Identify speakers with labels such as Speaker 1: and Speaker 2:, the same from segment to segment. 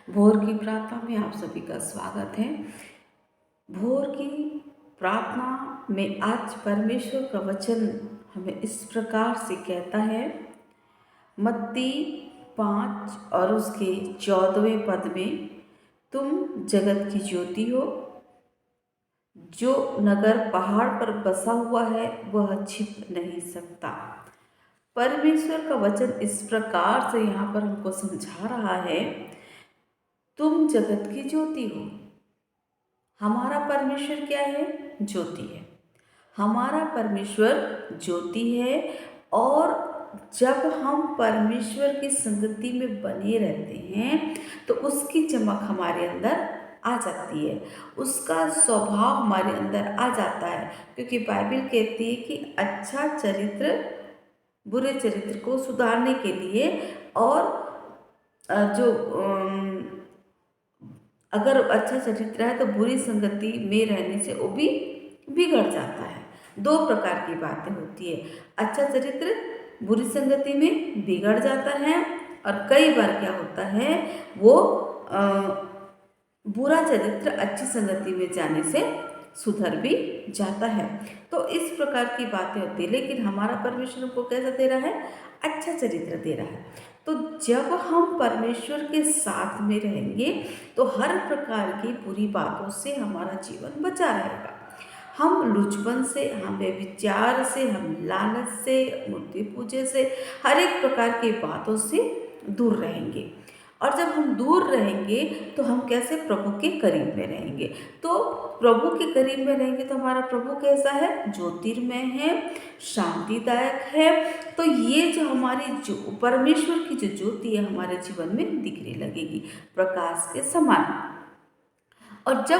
Speaker 1: भोर की प्रार्थना में आप सभी का स्वागत है। भोर की प्रार्थना में आज परमेश्वर का वचन हमें इस प्रकार से कहता है। मत्ती 5 और उसके 14वें पद में, तुम जगत की ज्योति हो। जो नगर पहाड़ पर बसा हुआ है वह छिप नहीं सकता। परमेश्वर का वचन इस प्रकार से यहाँ पर हमको समझा रहा है, तुम जगत की ज्योति हो। हमारा परमेश्वर क्या है? ज्योति है। हमारा परमेश्वर ज्योति है। और जब हम परमेश्वर की संगति में बने रहते हैं तो उसकी चमक हमारे अंदर आ जाती है, उसका स्वभाव हमारे अंदर आ जाता है। क्योंकि बाइबल कहती है कि अच्छा चरित्र बुरे चरित्र को सुधारने के लिए, और जो अगर अच्छा चरित्र है तो बुरी संगति में रहने से वो भी बिगड़ जाता है। दो प्रकार की बातें होती है, अच्छा चरित्र बुरी संगति में बिगड़ जाता है, और कई बार क्या होता है वो बुरा चरित्र अच्छी संगति में जाने से सुधर भी जाता है। तो इस प्रकार की बातें होती है। लेकिन हमारा परमेश्वर हमको कैसा दे रहा है? अच्छा चरित्र दे रहा है। तो जब हम परमेश्वर के साथ में रहेंगे तो हर प्रकार की बुरी बातों से हमारा जीवन बचा रहेगा। हम लुचपन से, हम व्यभिचार से, हम लालच से, मूर्ति पूजे से, हर एक प्रकार की बातों से दूर रहेंगे। और जब हम दूर रहेंगे तो हम कैसे? प्रभु के करीब में रहेंगे। तो प्रभु के करीब में रहेंगे तो हमारा प्रभु कैसा है? ज्योतिर्मय है, शांतिदायक है। तो ये जो हमारी जो परमेश्वर की जो ज्योति है हमारे जीवन में दिखने लगेगी प्रकाश के समान। और जब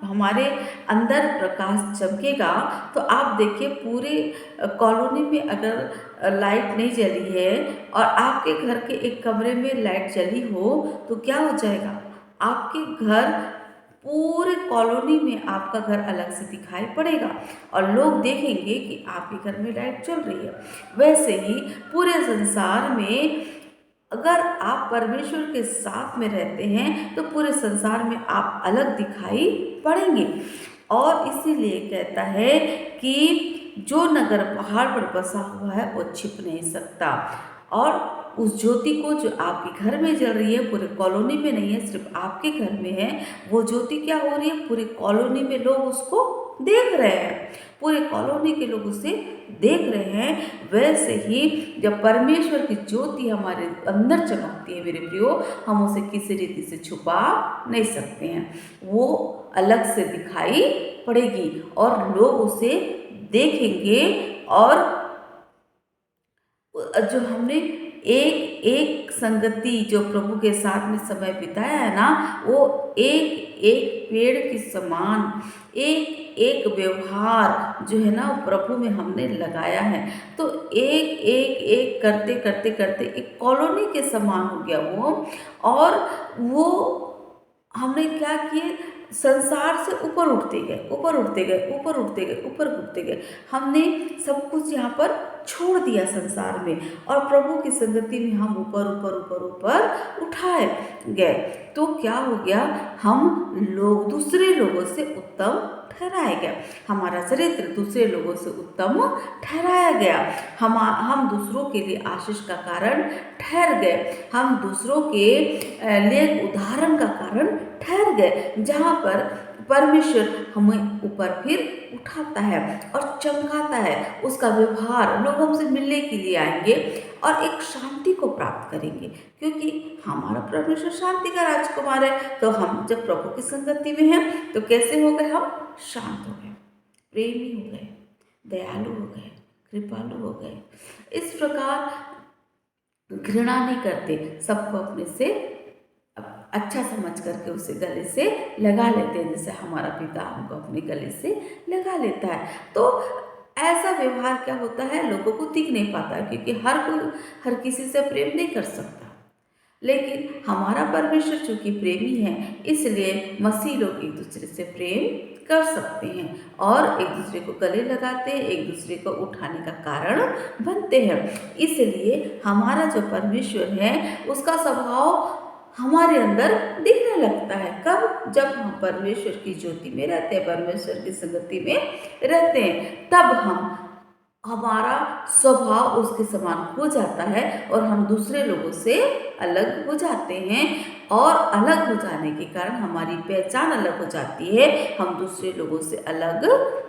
Speaker 1: हमारे अंदर प्रकाश चमकेगा तो आप देखिए, पूरे कॉलोनी में अगर लाइट नहीं जली है और आपके घर के एक कमरे में लाइट जली हो तो क्या हो जाएगा? आपके घर, पूरे कॉलोनी में आपका घर अलग से दिखाई पड़ेगा और लोग देखेंगे कि आपके घर में लाइट चल रही है। वैसे ही पूरे संसार में अगर आप परमेश्वर के साथ में रहते हैं तो पूरे संसार में आप अलग दिखाई पड़ेंगे। और इसीलिए कहता है कि जो नगर पहाड़ पर बसा हुआ है वो छिप नहीं सकता। और उस ज्योति को जो आपके घर में जल रही है, पूरे कॉलोनी में नहीं है, सिर्फ आपके घर में है, वो ज्योति क्या हो रही है? पूरे कॉलोनी में लोग उसको देख रहे हैं, पूरे कॉलोनी के लोग उसे देख रहे हैं। वैसे ही जब परमेश्वर की ज्योति हमारे अंदर चमकती है मेरे प्रियो, हम उसे किसी रीति से छुपा नहीं सकते हैं। वो अलग से दिखाई पड़ेगी और लोग उसे देखेंगे। और जो हमने एक एक संगति जो प्रभु के साथ में समय बिताया है ना, वो एक एक पेड़ के समान, एक एक व्यवहार जो है ना वो प्रभु में हमने लगाया है। तो एक एक एक करते करते करते एक कॉलोनी के समान हो गया वो। और वो हमने क्या किए? संसार से ऊपर उठते गए, ऊपर उठते गए, ऊपर उठते गए, ऊपर उठते गए। हमने सब कुछ यहाँ पर छोड़ दिया संसार में, और प्रभु की संगति में हम ऊपर ऊपर ऊपर ऊपर उठाए गए। तो क्या हो गया? हम लोग दूसरे लोगों से उत्तम ठहराया गया, हमारा चरित्र दूसरे लोगों से उत्तम ठहराया गया। हम दूसरों के लिए आशीष का कारण ठहर गए, हम दूसरों के लिए उदाहरण का कारण ठहर गए। जहाँ पर परमेश्वर हमें ऊपर फिर उठाता है और चमकाता है, उसका व्यवहार, लोग हमसे मिलने के लिए आएंगे और एक शांति को प्राप्त करेंगे। क्योंकि हमारा परमेश्वर शांति का राजकुमार है। तो हम जब प्रभु की संगति में हैं तो कैसे हो गए? हम शांत हो गए, प्रेमी हो गए, दयालु हो गए, कृपालु हो गए। इस प्रकार घृणा नहीं करते, सबको अपने से अच्छा समझ करके उसे गले से लगा लेते हैं, जैसे हमारा पिता हमको अपने गले से लगा लेता है। तो ऐसा व्यवहार क्या होता है? लोगों को दिख नहीं पाता, क्योंकि हर कोई हर किसी से प्रेम नहीं कर सकता। लेकिन हमारा परमेश्वर चूंकि प्रेमी है, इसलिए मसीह लोग एक दूसरे से प्रेम कर सकते हैं और एक दूसरे को गले लगाते हैं, एक दूसरे को उठाने का कारण बनते हैं। इसलिए हमारा जो परमेश्वर है उसका स्वभाव हमारे अंदर दिखने लगता है। कब? जब हम परमेश्वर की ज्योति में रहते हैं, परमेश्वर की संगति में रहते हैं, तब हमारा स्वभाव उसके समान हो जाता है और हम दूसरे लोगों से अलग हो जाते हैं। और अलग हो जाने के कारण हमारी पहचान अलग हो जाती है, हम दूसरे लोगों से अलग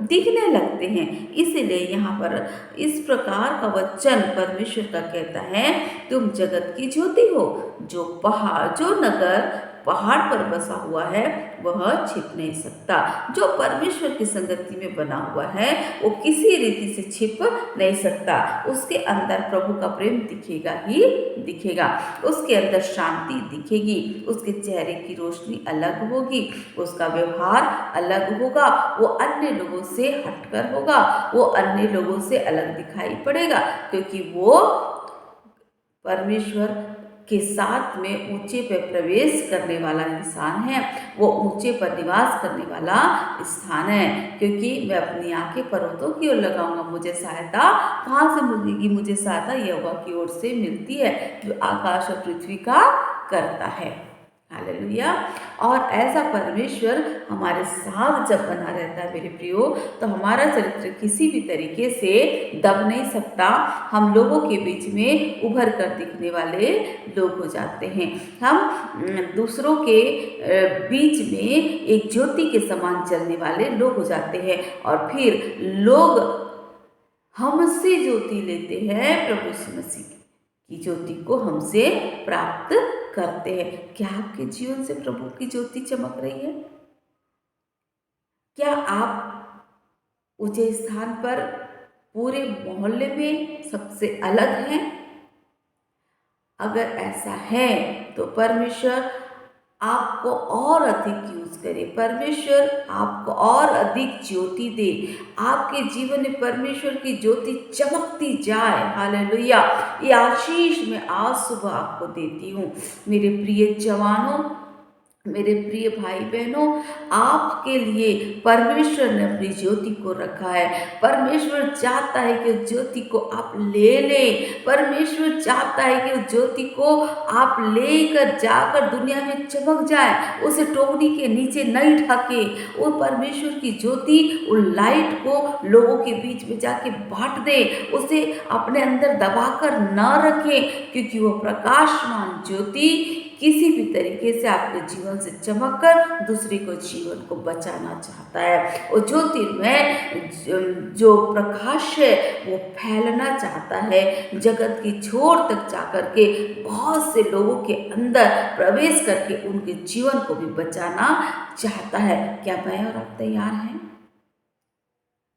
Speaker 1: दिखने लगते हैं। इसीलिए यहाँ पर इस प्रकार का वचन परमेश्वर का कहता है, तुम जगत की ज्योति हो। जो नगर पहाड़ पर बसा हुआ है वह छिप नहीं सकता। जो परमेश्वर की संगति में बना हुआ है वो किसी रीति से छिप नहीं सकता। उसके अंदर प्रभु का प्रेम दिखेगा ही दिखेगा, उसके अंदर शांति दिखेगी, उसके चेहरे की रोशनी अलग होगी, उसका व्यवहार अलग होगा, वो अन्य लोगों से हटकर होगा, वो अन्य लोगों से अलग दिखाई पड़ेगा, क्योंकि वो परमेश्वर के साथ में ऊंचे पर प्रवेश करने वाला इंसान है, वो ऊंचे पर निवास करने वाला स्थान है। क्योंकि मैं अपनी आंखें पर्वतों की ओर लगाऊंगा, मुझे सहायता कहाँ से मिलेगी? मुझे सहायता यहोवा की ओर से मिलती है, जो आकाश और पृथ्वी का करता है। हालेलुया। और ऐसा परमेश्वर हमारे साथ जब बना रहता है मेरे प्रियो, तो हमारा चरित्र किसी भी तरीके से दब नहीं सकता। हम लोगों के बीच में उभर कर दिखने वाले लोग हो जाते हैं। हम दूसरों के बीच में एक ज्योति के समान चलने वाले लोग हो जाते हैं। और फिर लोग हमसे ज्योति लेते हैं, प्रभु यीशु मसीह की ज्योति को हमसे प्राप्त करते हैं। क्या आपके जीवन से प्रभु की ज्योति चमक रही है? क्या आप ऊंचे स्थान पर पूरे मोहल्ले में सबसे अलग हैं? अगर ऐसा है तो परमेश्वर आपको और अधिक यूज करे, परमेश्वर आपको और अधिक ज्योति दे, आपके जीवन में परमेश्वर की ज्योति चमकती जाए। हालेलुया। ये आशीष मैं आज सुबह आपको देती हूँ। मेरे प्रिय जवानों, मेरे प्रिय भाई बहनों, आपके लिए परमेश्वर ने अपनी ज्योति को रखा है। परमेश्वर चाहता है कि उस ज्योति को आप ले लें। परमेश्वर चाहता है कि उस ज्योति को आप लेकर जाकर दुनिया में चमक जाए, उसे टोकरी के नीचे नहीं ढके। वो परमेश्वर की ज्योति उस लाइट को लोगों के बीच में जाके बांट दे, उसे अपने अंदर दबाकर न रखें, क्योंकि वो प्रकाशमान ज्योति किसी भी तरीके से आपके जीवन से चमक कर दूसरे को जीवन को बचाना चाहता है। वो ज्योतिर्मय जो प्रकाश है वो फैलना चाहता है, जगत की छोर तक जाकर के बहुत से लोगों के अंदर प्रवेश करके उनके जीवन को भी बचाना चाहता है। क्या मैं और आप तैयार हैं?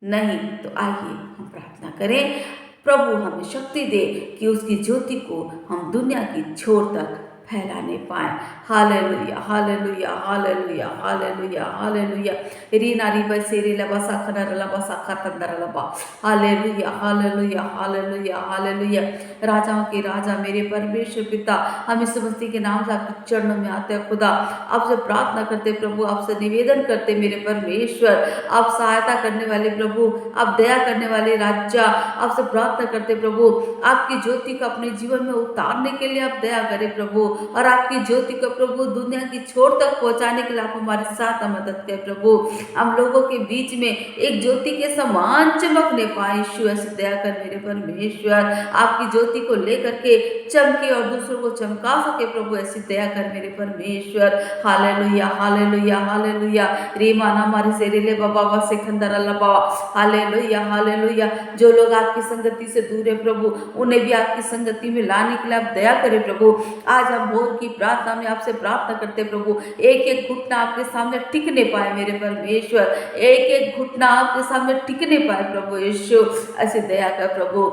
Speaker 1: नहीं तो आइए हम प्रार्थना करें, प्रभु हमें शक्ति दे कि उसकी ज्योति को हम दुनिया की छोर तक फैलाने पाए। Hallelujah, hallelujah, hallelujah, hallelujah, hallelujah. रीना रिबा सेरे लबा साखना रलबा साखा तंदर लबा। Hallelujah, hallelujah, hallelujah, hallelujah. राजाओं के राजा मेरे परमेश्वर पिता, हम इस मसीह के नाम से आपके चरणों में आते हैं खुदा, आपसे प्रार्थना करते प्रभु, आपसे निवेदन करते मेरे परमेश्वर, आप सहायता करने वाले प्रभु, आप दया करने वाले राजा, आपसे प्रार्थना करते प्रभु, आपकी ज्योति को अपने जीवन में उतारने के लिए आप दया करें प्रभु, और आपकी ज्योति को प्रभु दुनिया की छोर तक पहुंचाने के लिए आप हमारे साथ मदद करें प्रभु। हम लोगों के बीच में एक ज्योति के समान चमकने पाए यीशु, ऐसी दया कर मेरे परमेश्वर, आपकी ज्योति को लेकर के चमके और दूसरों को चमका सके प्रभु, ऐसी दया कर मेरे परमेश्वर। Hallelujah, hallelujah, hallelujah. रीमाना मारी से रेले बाबा से खंदर अल्लाह बाबा। Hallelujah, hallelujah. जो लोग आपकी संगति से दूर है प्रभु, उन्हें भी आपकी संगति में लाने के लिए आप दया करें प्रभु। आज हम भोर की प्रार्थना में आपसे प्रार्थना करते प्रभु, एक एक घुटना आपके सामने टिकने पाए मेरे परमेश्वर, एक एक घुटना आपके सामने टिकने पाए प्रभु यीशु, ऐसे दया कर प्रभु,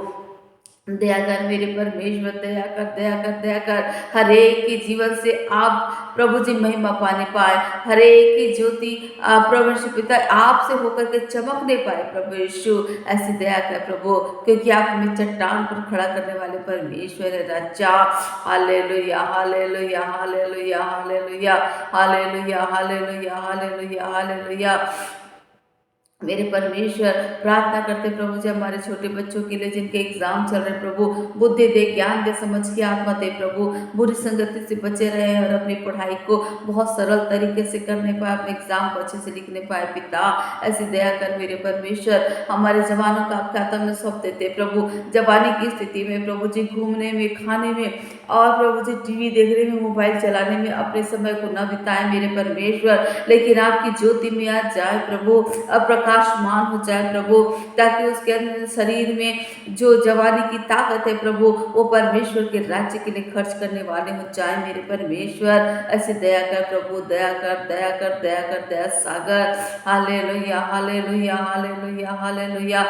Speaker 1: दया कर मेरे परमेश्वर, दया कर, दया कर, दया कर। हर एक के जीवन से आप प्रभु जी महिमा पाने पाए, हर एक की ज्योति प्रभु पिता आपसे होकर के चमकने पाए प्रभु यीशु, ऐसी दया कर प्रभु, क्योंकि आप हमें चट्टान पर खड़ा करने वाले परमेश्वर है राजा। Hallelujah, hallelujah, hallelujah, hallelujah, hallelujah, hallelujah, hallelujah, hallelujah. मेरे परमेश्वर, प्रार्थना करते प्रभु जी हमारे छोटे बच्चों के लिए जिनके एग्जाम चल रहे प्रभु, बुद्धि दे, ज्ञान दे, समझ की आत्मा दे प्रभु, बुरी संगति से बचे रहे और अपनी पढ़ाई को बहुत सरल तरीके से करने पाए, अपने एग्जाम को अच्छे से लिखने पाए। पिता, ऐसी दया कर मेरे परमेश्वर, हमारे जवानों का आपके हाथों में सौंप देते प्रभु। जवानी की स्थिति में प्रभु जी घूमने में, खाने में और प्रभु जी टीवी देखने में, मोबाइल चलाने में अपने समय को न बिताए मेरे परमेश्वर, लेकिन आपकी ज्योति में आ जाए प्रभु, प्रकाशमान हो जाए प्रभु, ताकि उसके अंदर शरीर में जो जवानी की ताकत है प्रभु, वो परमेश्वर के राज्य के लिए खर्च करने वाले हो जाए मेरे परमेश्वर। ऐसे दया कर प्रभु, दया कर, दया कर, दया कर, दया सागर। Hallelujah, hallelujah, hallelujah, hallelujah.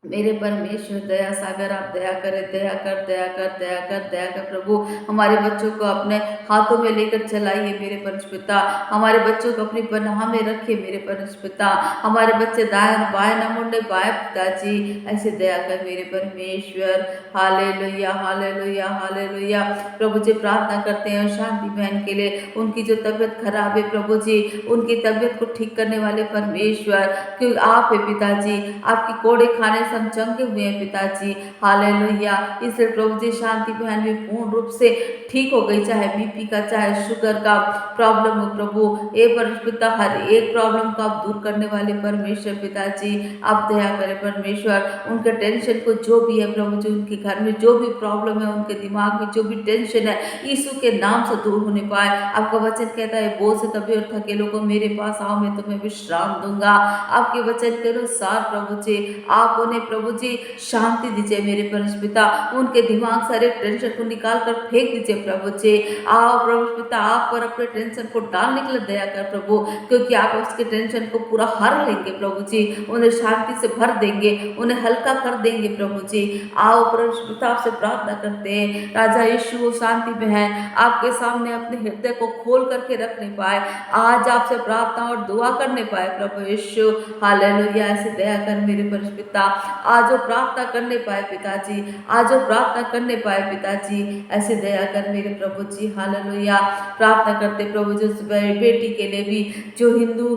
Speaker 1: मेरे परमेश्वर दया सागर, आप दया करें, दया कर, दया कर, दया कर, दया कर प्रभु। हमारे बच्चों को अपने हाथों में लेकर चलाइए मेरे परमेश्वर पिता, हमारे बच्चों को अपनी पनाह में रखिए मेरे परमेश्वर पिता। हमारे बच्चे दाएं बाएं न मुड़ने पाए पिताजी, ऐसे दया कर मेरे परमेश्वर। Hallelujah, hallelujah, hallelujah. प्रभु जी प्रार्थना करते हैं शांति बहन के लिए, उनकी जो तबीयत खराब है प्रभु जी, उनकी तबीयत को ठीक करने वाले परमेश्वर, क्योंकि आप है पिताजी, आपके कोड़े खाने से हम चंगे हुए हैं पिताजी। हालेलुया। इसलिए प्रभु जी शांति बहन भी पूर्ण रूप से ठीक हो गई, चाहे बीपी का, चाहे शुगर का प्रॉब्लम हो प्रभु, ये परमेश्वर पिता हर एक प्रॉब्लम को आप दूर करने वाले परमेश्वर पिताजी, आप दया करें परमेश्वर। उनके टेंशन को जो भी है प्रभु जी, उनके घर में जो भी प्रॉब्लम है, उनके दिमाग में जो भी टेंशन है, यीशु के नाम से दूर होने पाए। आपका वचन कहता है बोझ से तभी और थके लोगों मेरे पास आओ, मैं तुम्हें विश्राम दूंगा। आपके वचन के अनुसार प्रभु जी आप उन्हें प्रभु जी शांति दीजिए मेरे परमेश्वर पिता, उनके दिमाग सारे टेंशन को निकाल कर फेंक दीजिए प्रभु जी। आओ प्रभु पिता, आप पर अपने टेंशन को डालने के लिए दया कर प्रभु, क्योंकि आप उसके टेंशन को पूरा हर लेंगे प्रभु जी, उन्हें शांति से भर देंगे, उन्हें हल्का कर देंगे प्रभु जी। आओ प्रभु पिता, आपसे प्रार्थना करते हैं राजा यीशु, वो शांति बहन आपके सामने अपने हृदय को खोल करके रख नहीं पाए, आज आपसे प्रार्थना और दुआ करने पाए प्रभु यीशु। हालेलुया। ऐसे दया कर मेरे परमेश्वर पिता, आज वो प्रार्थना करने पाए पिताजी, आज वो प्रार्थना करने पाए पिताजी, ऐसे दया कर मेरे प्रभु जी। हालेलुया। प्रार्थना करते प्रभु जी उस बेटी के लिए भी जो हिंदू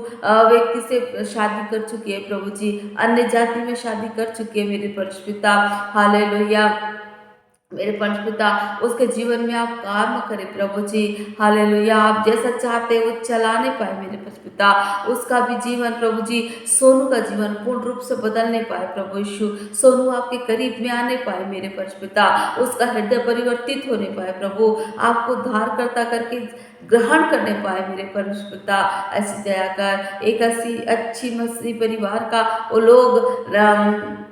Speaker 1: व्यक्ति से शादी कर चुकी है प्रभु जी, अन्य जाति में शादी कर चुकी है मेरे परमेश्वर पिता। हालेलुया। मेरे परमेश्वर पिता, उसके जीवन में आप काम करें प्रभु जी। हालेलुया। आप जैसा चाहते हैं वो चलाने पाए मेरे परमेश्वर पिता, उसका भी जीवन प्रभु जी, सोनू का जीवन पूर्ण रूप से बदलने पाए प्रभु यीशु, सोनू आपके करीब में आने पाए मेरे परमेश्वर पिता, उसका हृदय परिवर्तित होने पाए प्रभु, आपको उद्धारकर्ता करके ग्रहण करने पाए मेरे परमेश्वर पिता। ऐसी दया कर एक ऐसी अच्छी मसीह परिवार का वो लोग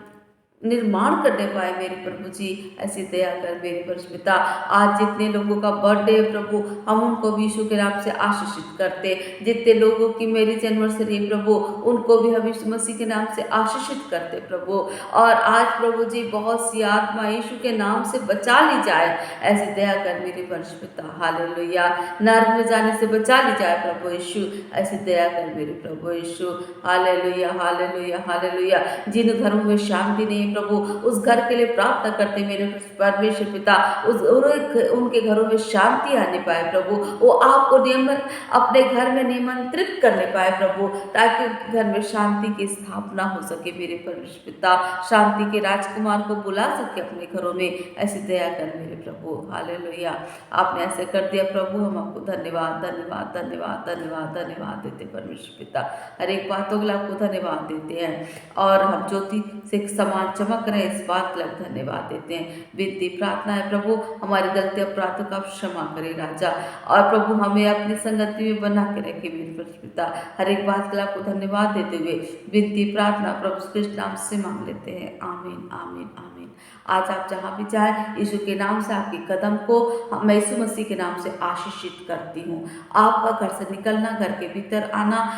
Speaker 1: निर्माण करने पाए मेरे प्रभु जी। ऐसी दया कर मेरे परमेश्वर पिता, आज जितने लोगों का बर्थडे है प्रभु, हम उनको भी यीशु के नाम से आशीषित करते, जितने लोगों की मैरिज एनिवर्सरी प्रभु, उनको भी हम यीशु मसीह के नाम से आशीषित करते प्रभु। और आज प्रभु जी बहुत सी आत्मा यीशु के नाम से बचा ली जाए, ऐसी दया कर मेरे परमेश्वर पिता। हालेलुया। नर्क में जाने से बचा ली जाए प्रभु यीशु, ऐसी दया कर मेरे प्रभु यीशु। Hallelujah, hallelujah, hallelujah. जिन घरों में शांति नहीं प्रभु, उस घर के लिए प्रार्थना करते मेरे परमेश्वर पिता, उनके घरों में शांति आने पाए प्रभु, वो आपको नियमित अपने घर में निमंत्रित करने पाए प्रभु, ताकि घर में शांति की स्थापना हो सके मेरे परमेश्वर पिता, शांति के राजकुमार को बुला सके अपने घरों में। ऐसी दया कर मेरे प्रभु। हालेलुया। आपने ऐसे कर दिया प्रभु, हम आपको धन्यवाद, धन्यवाद, धन्यवाद, धन्यवाद, धन्यवाद देते परमेश्वर पिता। हर एक बातों के लिए आपको धन्यवाद देते हैं, और हम ज्योति से समान चमक रहे इस बात के लिए धन्यवाद देते हैं। विनती प्रार्थना है प्रभु, हमारी गलती अपराधों का क्षमा करे राजा, और प्रभु हमें अपनी संगति में बना के रखे मेरे परमेश्वर पिता। हर एक बात के लिए आपको धन्यवाद देते हुए विनती प्रार्थना प्रभु कृष्ण नाम से मांग लेते हैं। आमीन, आमीन, आमीन। आज आप जहाँ भी जाए, यीशु के नाम से आपके कदम को मैं यीशु मसीह के नाम से आशीषित करती हूँ। आपका घर से निकलना, घर के भीतर आना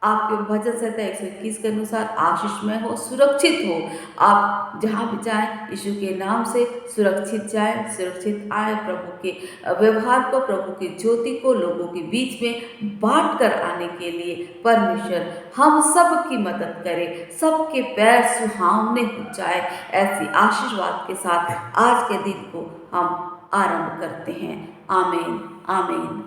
Speaker 1: आपके भजन संहिता 121 के अनुसार आशीषमय हो, सुरक्षित हो। आप जहाँ भी जाएं, यीशु के नाम से सुरक्षित जाएं, सुरक्षित आए। प्रभु के व्यवहार को, प्रभु की ज्योति को लोगों के बीच में बांट कर आने के लिए परमेश्वर हम सब की मदद करे, सबके पैर सुहावने हो जाए। ऐसी आशीर्वाद के साथ आज के दिन को हम आरंभ करते हैं। आमीन, आमीन।